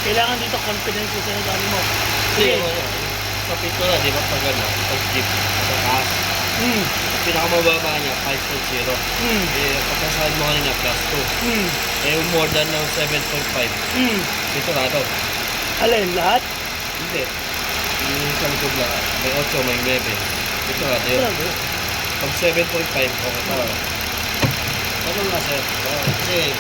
Kailangan dito confidence sa sinasabi mo. Sige. Sa picture di ba pag ano, pag jeep, sa taas. Pinakamababa niya, 5.0. Pagkasahan mo kanina, plus 2. More than ng 7.5. Ito na ito. Alin, lahat? Hindi. Yung sa likod lang, may 8, may 9. Ito na ito. Pag 7.5, okay pa. Ano nga sir? Kasi